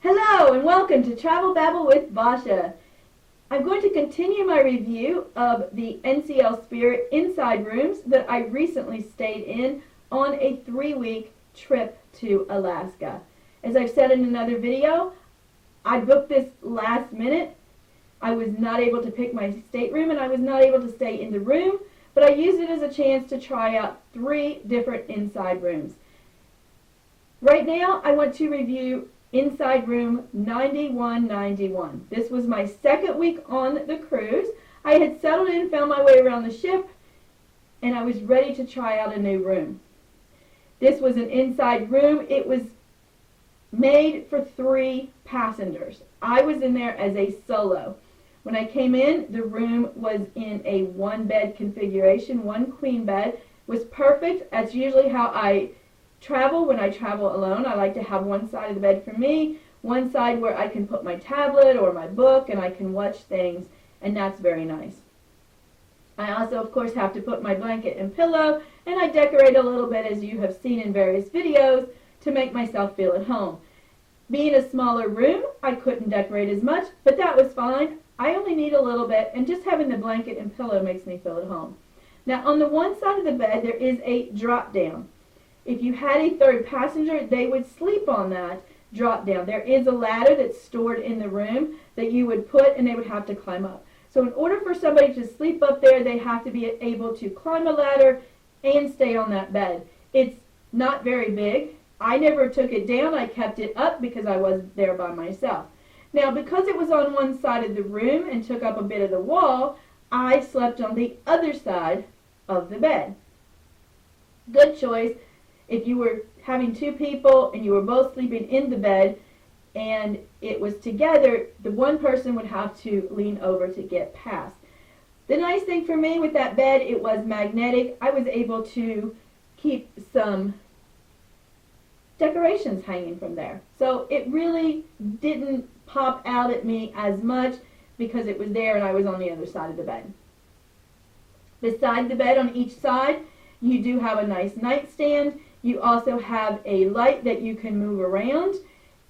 Hello and welcome to Travel Babble with Basha. I'm going to continue my review of the NCL Spirit Inside Rooms that I recently stayed in on a 3-week trip to Alaska. As I've said in another video, I booked this last minute. I was not able to pick my stateroom and I was not able to stay in the room, but I used it as a chance to try out 3 different inside rooms. Right now I want to review Inside Room 9191. This was my second week on the cruise. I had settled in, found my way around the ship, and I was ready to try out a new room. This was an inside room. It was made for 3 passengers. I was in there as a solo. When I came in, the room was in a 1-bed configuration, 1 queen bed. It was perfect. That's usually how I travel when I travel alone. I like to have one side of the bed for me, one side where I can put my tablet or my book and I can watch things, and that's very nice. I also, of course, have to put my blanket and pillow, and I decorate a little bit, as you have seen in various videos, to make myself feel at home. Being a smaller room, I couldn't decorate as much, but that was fine. I only need a little bit, and just having the blanket and pillow makes me feel at home. Now, on the one side of the bed, there is a drop down. If you had a 3rd passenger, they would sleep on that drop down. There is a ladder that's stored in the room that you would put, and they would have to climb up. So in order for somebody to sleep up there, they have to be able to climb a ladder and stay on that bed. It's not very big. I never took it down. I kept it up because I was there by myself. Now, because it was on one side of the room and took up a bit of the wall, I slept on the other side of the bed. Good choice. If you were having 2 people and you were both sleeping in the bed and it was together, the one person would have to lean over to get past. The nice thing for me with that bed, it was magnetic. I was able to keep some decorations hanging from there. So it really didn't pop out at me as much because it was there and I was on the other side of the bed. Beside the bed on each side, you do have a nice nightstand. You also have a light that you can move around,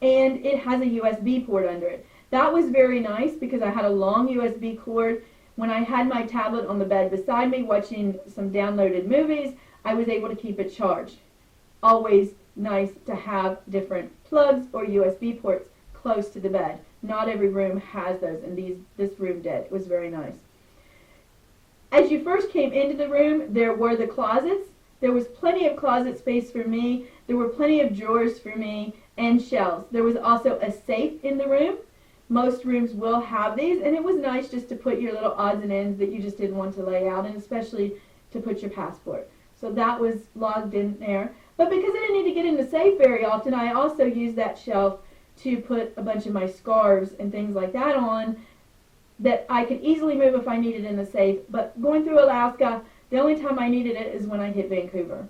and it has a USB port under it. That was very nice because I had a long USB cord. When I had my tablet on the bed beside me watching some downloaded movies, I was able to keep it charged. Always nice to have different plugs or USB ports close to the bed. Not every room has those, and this room did. It was very nice. As you first came into the room, there were the closets. There was plenty of closet space for me. There were plenty of drawers for me and shelves. There was also a safe in the room. Most rooms will have these, and it was nice just to put your little odds and ends that you just didn't want to lay out, and especially to put your passport. So that was logged in there. But because I didn't need to get in the safe very often, I also used that shelf to put a bunch of my scarves and things like that on that I could easily move if I needed in the safe. But going through Alaska, the only time I needed it is when I hit Vancouver.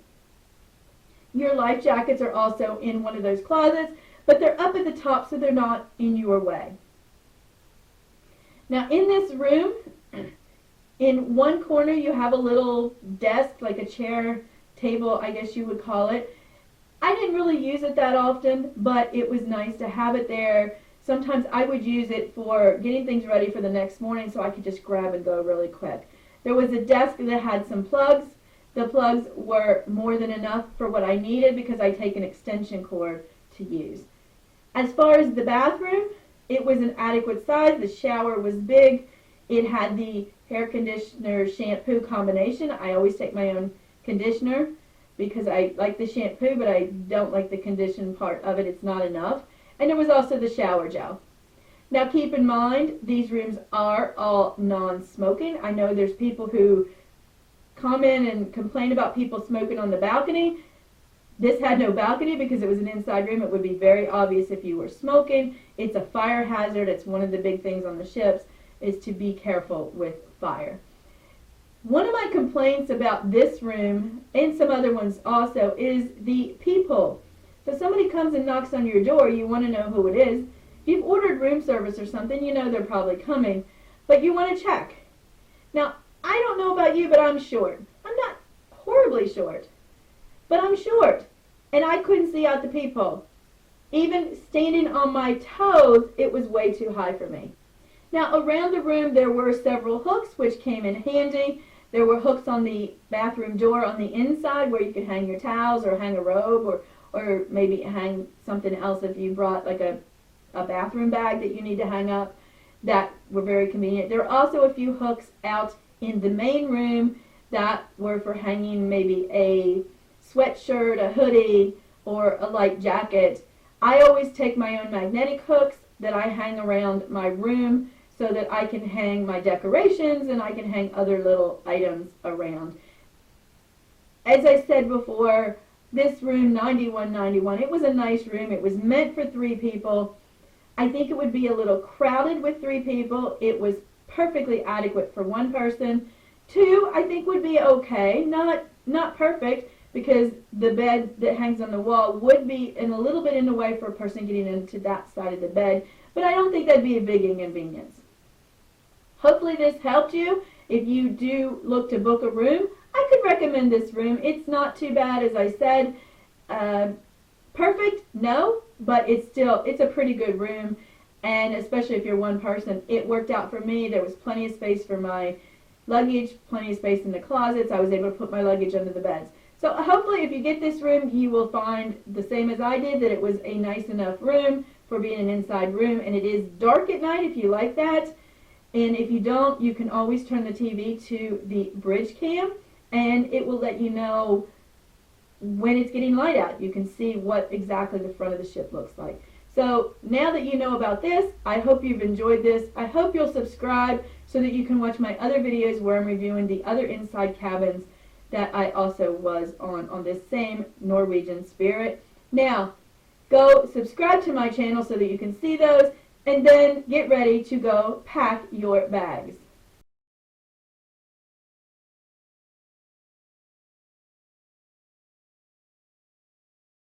Your life jackets are also in one of those closets, but they're up at the top so they're not in your way. Now in this room, in one corner you have a little desk, like a chair, table, I guess you would call it. I didn't really use it that often, but it was nice to have it there. Sometimes I would use it for getting things ready for the next morning so I could just grab and go really quick. There was a desk that had some plugs. The plugs were more than enough for what I needed because I take an extension cord to use. As far as the bathroom, it was an adequate size. The shower was big. It had the hair conditioner shampoo combination. I always take my own conditioner because I like the shampoo, but I don't like the condition part of it. It's not enough. And there was also the shower gel. Now keep in mind, these rooms are all non-smoking. I know there's people who comment and complain about people smoking on the balcony. This had no balcony because it was an inside room. It would be very obvious if you were smoking. It's a fire hazard. It's one of the big things on the ships is to be careful with fire. One of my complaints about this room, and some other ones also, is the peephole. So somebody comes and knocks on your door, you want to know who it is. If you've ordered room service or something, you know they're probably coming, but you want to check. Now, I don't know about you, but I'm short. I'm not horribly short, but I'm short, and I couldn't see out the peephole. Even standing on my toes, it was way too high for me. Now around the room there were several hooks which came in handy. There were hooks on the bathroom door on the inside where you could hang your towels or hang a robe or maybe hang something else if you brought like a bathroom bag that you need to hang up. That were very convenient. There were also a few hooks out in the main room that were for hanging maybe a sweatshirt, a hoodie, or a light jacket. I always take my own magnetic hooks that I hang around my room so that I can hang my decorations and I can hang other little items around. As I said before, this room 9191, it was a nice room. It was meant for 3 people. I think it would be a little crowded with 3 people. It was perfectly adequate for 1 person. 2, I think would be okay. Not perfect, because the bed that hangs on the wall would be a little bit in the way for a person getting into that side of the bed, but I don't think that'd be a big inconvenience. Hopefully this helped you. If you do look to book a room, I could recommend this room. It's not too bad, as I said. Perfect? No, but it's a pretty good room, and especially if you're 1 person, it worked out for me. There was plenty of space for my luggage, plenty of space in the closets. I was able to put my luggage under the beds. So hopefully if you get this room, you will find the same as I did, that it was a nice enough room for being an inside room, and it is dark at night if you like that. And if you don't, you can always turn the TV to the bridge cam, and it will let you know when it's getting light out. You can see what exactly the front of the ship looks like. So now that you know about this, I hope you've enjoyed this. I hope you'll subscribe so that you can watch my other videos where I'm reviewing the other inside cabins that I also was on this same Norwegian Spirit. Now, go subscribe to my channel so that you can see those, and then get ready to go pack your bags.